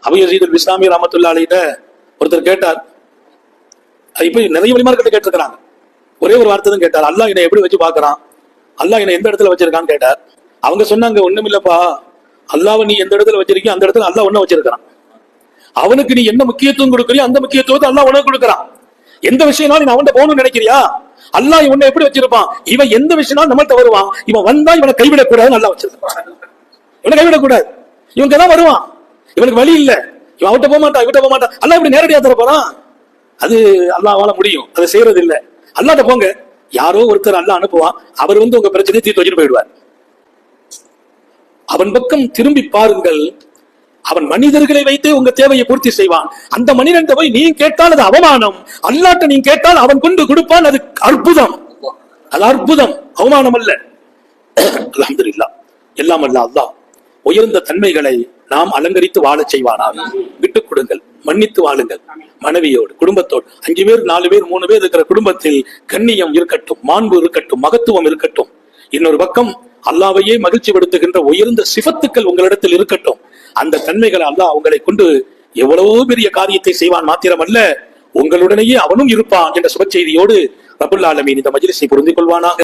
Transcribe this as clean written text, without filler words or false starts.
Abu Yazid அல் பிஸ்தாமி ரஹ்மத்துல்லாஹி அலைஹி ஒருத்தர் கேட்டார். இப்ப நிறைய வழிமார்கிட்ட கேட்டிருக்கிறாங்க. ஒரே ஒரு வார்த்தை தான் கேட்டார், அல்லாஹ் என்னை எப்படி வச்சு பாக்குறான், அல்லாஹ் என்னை எந்த இடத்துல வச்சிருக்கான்னு கேட்டார். அவங்க சொன்னாங்க, ஒண்ணும் இல்லப்பா, அல்லாஹ்வை நீ எந்த இடத்துல வச்சிருக்கியோ அந்த இடத்துல அல்லாஹ் ஒண்ணு வச்சிருக்கான். அவனுக்கு நீ என்ன முக்கியத்துவம் கொடுக்கறியோ அந்த முக்கியத்துவத்தை அல்லாஹ் உனக்கு கொடுக்கறான். எந்த விஷயம்னாலும் நீ அவன்கிட்ட போகணும்னு நினைக்கிறியா, அல்லாஹ் இவனை எப்படி வச்சிருப்பான், இவன் எந்த விஷயம்னாலும் நம்மள்ட்ட வருவான், இவன் வந்தா இவனை கைவிடக்கூடாதுன்னு அல்லாஹ் வச்சிருக்கான். இவனை கைவிடக்கூடாது, இவங்க தான் வருவான், இவனுக்கு வழி இல்ல, இவன் அவட்ட போக மாட்டான், இவட்ட போக மாட்டான். அல்லாஹ் இப்படி நேரடியா தர போறான், அது அல்லாஹ்வால முடியும், அதை செய்யறது இல்ல. அல்லாஹ்ட்ட போங்க, யாரோ ஒருத்தர் அல்லாஹ் அனுப்புவான், அவர் வந்து உங்க பிரச்சனையை தீர்த்து வச்சுட்டு போயிடுவார். அவன் பக்கம் திரும்பி பாருங்கள், அவன் மனிதர்களை வைத்து உங்க தேவையை பூர்த்தி செய்வான். அந்த மனிதன் போய் நீ கேட்டால் அது அவமானம், அல்லாஹ்ட்ட நீ கேட்டால் அவன் கொண்டு கொடுப்பான், அது அற்புதம். அது அற்புதம், அவமானம் அல்ல. அல்ஹம்துலில்லாஹ், எல்லாம் அல்ல அல்லாஹ் உயர்ந்த தன்மைகளை நாம் அலங்கரித்து வாழச் செய்வானாக. விட்டுக் கொடுங்கள், மன்னித்து வாழுங்கள். மனைவியோடு, குடும்பத்தோடு 5 பேர் 4 பேர் 3 பேர் இருக்கிற குடும்பத்தில் கண்ணியம் இருக்கட்டும், மாண்பு இருக்கட்டும், மகத்துவம் இருக்கட்டும். இன்னொரு பக்கம் அல்லாஹ்வையே மகிழ்ச்சி படுத்துகின்ற உயர்ந்த சிஃபத்துக்கள் உங்களிடத்தில் இருக்கட்டும். அந்த தன்மைகளை அல்லாஹ் உங்களை கொண்டு எவ்வளவோ பெரிய காரியத்தை செய்வான் மாத்திரமல்ல, உங்களுடனேயே அவனும் இருப்பான் என்ற சுப செய்தியோடு ரப்புல் ஆலமீன் இந்த மஜ்லிஸை புரிந்து கொள்வானாக.